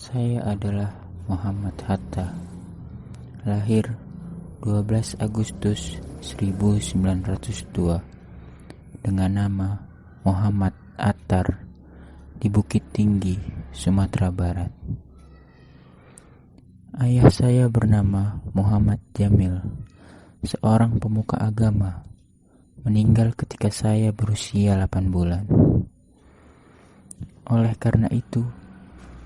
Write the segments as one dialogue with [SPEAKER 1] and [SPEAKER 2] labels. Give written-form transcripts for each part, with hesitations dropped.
[SPEAKER 1] Saya adalah Muhammad Hatta, lahir 12 Agustus 1902 dengan nama Muhammad Attar di Bukit Tinggi, Sumatera Barat. Ayah saya bernama Muhammad Jamil, seorang pemuka agama, meninggal ketika saya berusia 8 bulan. Oleh karena itu,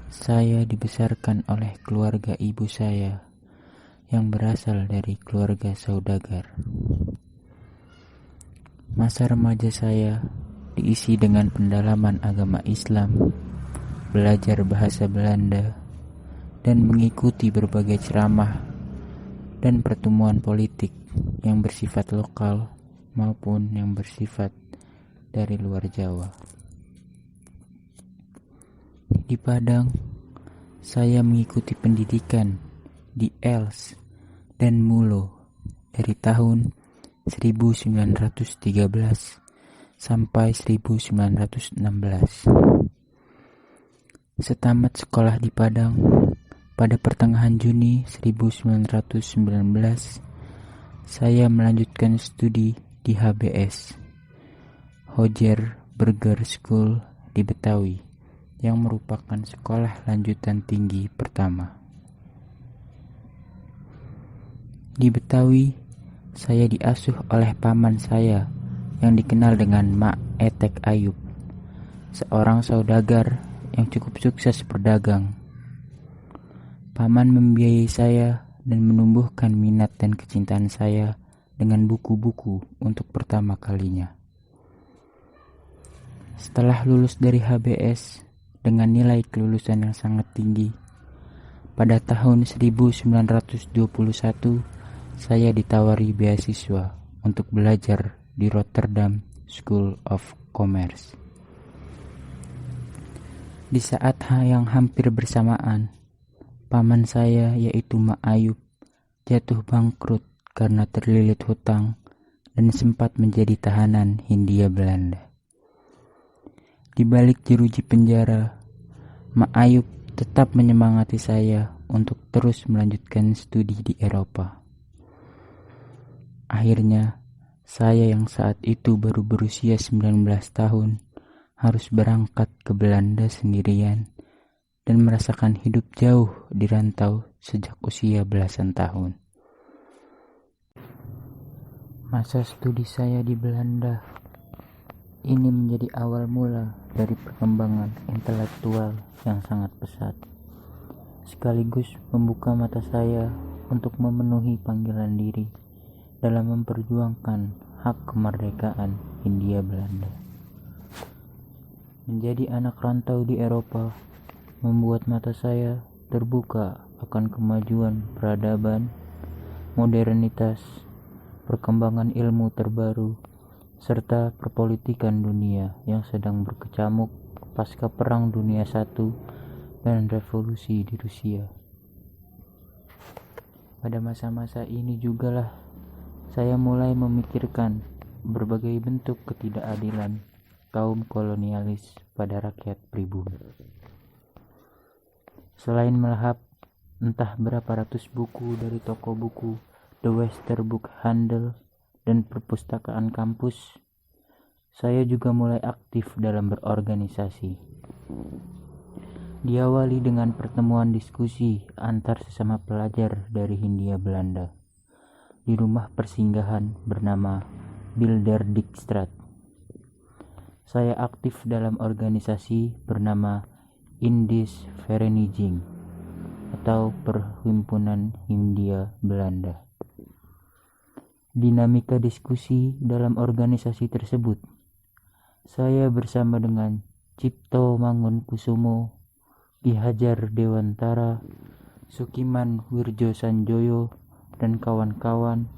[SPEAKER 1] saya dibesarkan oleh keluarga ibu saya yang berasal dari keluarga saudagar. Masa remaja saya diisi dengan pendalaman agama Islam, belajar bahasa Belanda, dan mengikuti berbagai ceramah dan pertemuan politik yang bersifat lokal maupun yang bersifat dari luar Jawa. Di Padang, saya mengikuti pendidikan di Els dan Mulo dari tahun 1913 sampai 1916. Setamat sekolah di Padang, pada pertengahan Juni 1919, saya melanjutkan studi di HBS, Hoger Burger School di Betawi, yang merupakan sekolah lanjutan tinggi pertama. Di Betawi, saya diasuh oleh paman saya yang dikenal dengan Mak Etek Ayub, seorang saudagar yang cukup sukses berdagang. Paman membiayai saya dan menumbuhkan minat dan kecintaan saya dengan buku-buku untuk pertama kalinya. Setelah lulus dari HBS dengan nilai kelulusan yang sangat tinggi, pada tahun 1921 saya ditawari beasiswa untuk belajar di Rotterdam School of Commerce. Di saat yang hampir bersamaan, paman saya yaitu Mak Ayub jatuh bangkrut karena terlilit hutang dan sempat menjadi tahanan Hindia Belanda. Di balik jeruji penjara, Mak Ayub tetap menyemangati saya untuk terus melanjutkan studi di Eropa. Akhirnya, saya yang saat itu baru berusia 19 tahun harus berangkat ke Belanda sendirian dan merasakan hidup jauh di rantau sejak usia belasan tahun. Masa studi saya di Belanda ini menjadi awal mula dari perkembangan intelektual yang sangat pesat, sekaligus membuka mata saya untuk memenuhi panggilan diri dalam memperjuangkan hak kemerdekaan Hindia Belanda. Menjadi anak rantau di Eropa membuat mata saya terbuka akan kemajuan peradaban, modernitas, perkembangan ilmu terbaru, serta perpolitikan dunia yang sedang berkecamuk pasca Perang Dunia I dan revolusi di Rusia. Pada masa-masa ini jugalah saya mulai memikirkan berbagai bentuk ketidakadilan kaum kolonialis pada rakyat pribumi. Selain melahap entah berapa ratus buku dari toko buku The Western Book Handel dan perpustakaan kampus, saya juga mulai aktif dalam berorganisasi. Diawali dengan pertemuan diskusi antar sesama pelajar dari Hindia Belanda di rumah persinggahan bernama Bilderdikstraat. Saya aktif dalam organisasi bernama Indisch Vereniging atau Perhimpunan Hindia Belanda. Dinamika diskusi dalam organisasi tersebut, saya bersama dengan Cipto Mangunkusumo, Ki Hajar Dewantara, Sukiman Wirjosanjoyo, dan kawan-kawan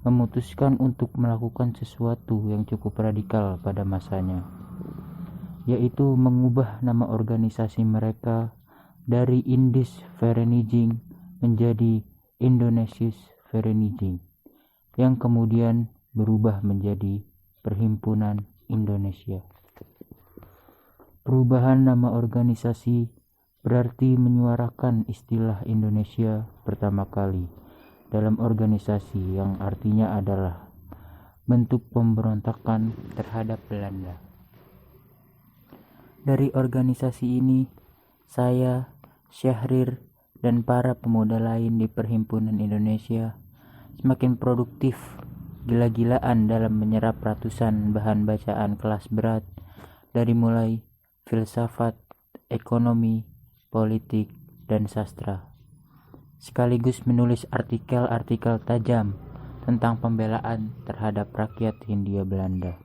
[SPEAKER 1] memutuskan untuk melakukan sesuatu yang cukup radikal pada masanya, yaitu mengubah nama organisasi mereka dari Indisch Vereniging menjadi Indonesisch Vereniging, yang kemudian berubah menjadi Perhimpunan Indonesia. Perubahan nama organisasi berarti menyuarakan istilah Indonesia pertama kali dalam organisasi yang artinya adalah bentuk pemberontakan terhadap Belanda. Dari organisasi ini, saya, Syahrir, dan para pemuda lain di Perhimpunan Indonesia semakin produktif, gila-gilaan dalam menyerap ratusan bahan bacaan kelas berat dari mulai filsafat, ekonomi, politik, dan sastra, sekaligus menulis artikel-artikel tajam tentang pembelaan terhadap rakyat Hindia Belanda.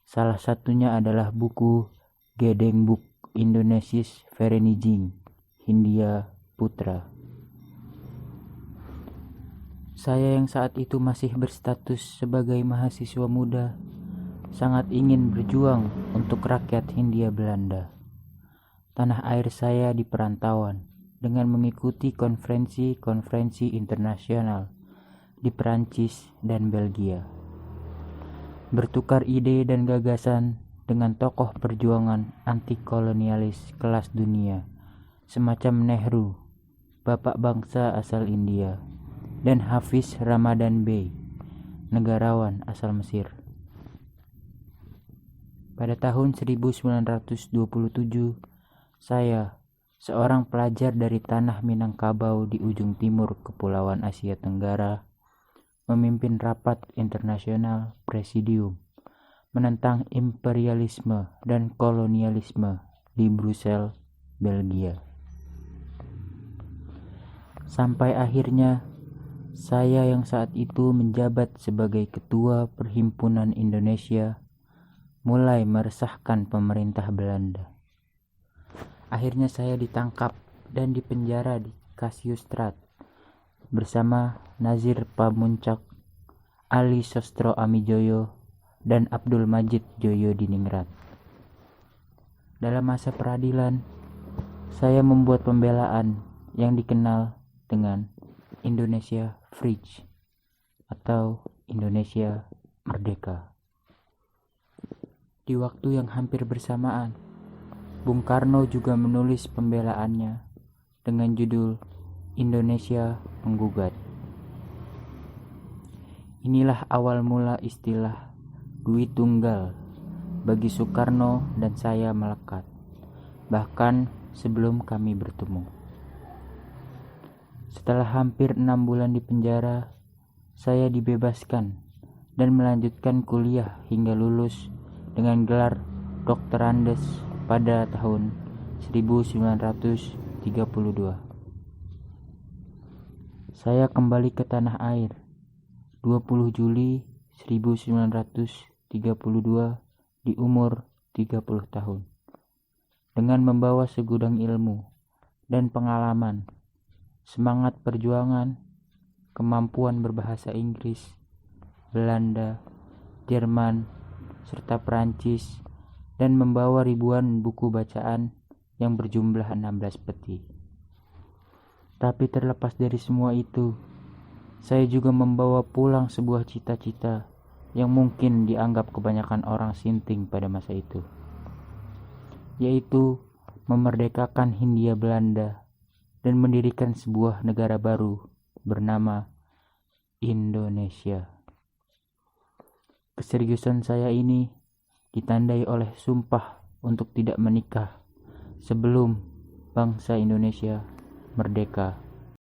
[SPEAKER 1] Salah satunya adalah buku Gedenboek Indonesisch Vereniging Hindia Putra. Saya yang saat itu masih berstatus sebagai mahasiswa muda sangat ingin berjuang untuk rakyat Hindia Belanda. Tanah air saya di perantauan dengan mengikuti konferensi-konferensi internasional di Perancis dan Belgia. Bertukar ide dan gagasan dengan tokoh perjuangan anti-kolonialis kelas dunia semacam Nehru, bapak bangsa asal India, dan Hafiz Ramadan Bey, negarawan asal Mesir. Pada tahun 1927, saya, seorang pelajar dari tanah Minangkabau di ujung timur Kepulauan Asia Tenggara, memimpin rapat internasional presidium menentang imperialisme dan kolonialisme di Brussels, Belgia. Sampai akhirnya saya yang saat itu menjabat sebagai ketua Perhimpunan Indonesia mulai meresahkan pemerintah Belanda. Akhirnya saya ditangkap dan dipenjara di Kasiusstrat bersama Nazir Pamuncak, Ali Sostro Amijoyo, dan Abdul Majid Joyo Diningrat. Dalam masa peradilan, saya membuat pembelaan yang dikenal dengan Indonesia Vrij atau Indonesia Merdeka. Di waktu yang hampir bersamaan, Bung Karno juga menulis pembelaannya dengan judul Indonesia Menggugat. Inilah awal mula istilah Dwi Tunggal bagi Soekarno dan saya melekat, bahkan sebelum kami bertemu. Setelah hampir 6 bulan di penjara, saya dibebaskan dan melanjutkan kuliah hingga lulus dengan gelar Dr. Andes pada tahun 1932. Saya kembali ke tanah air 20 Juli 1932 di umur 30 tahun dengan membawa segudang ilmu dan pengalaman, semangat perjuangan, kemampuan berbahasa Inggris, Belanda, Jerman, serta Perancis, dan membawa ribuan buku bacaan yang berjumlah 16 peti. Tapi terlepas dari semua itu, saya juga membawa pulang sebuah cita-cita yang mungkin dianggap kebanyakan orang sinting pada masa itu, yaitu memerdekakan Hindia Belanda dan mendirikan sebuah negara baru bernama Indonesia. Keseriusan saya ini ditandai oleh sumpah untuk tidak menikah sebelum bangsa Indonesia merdeka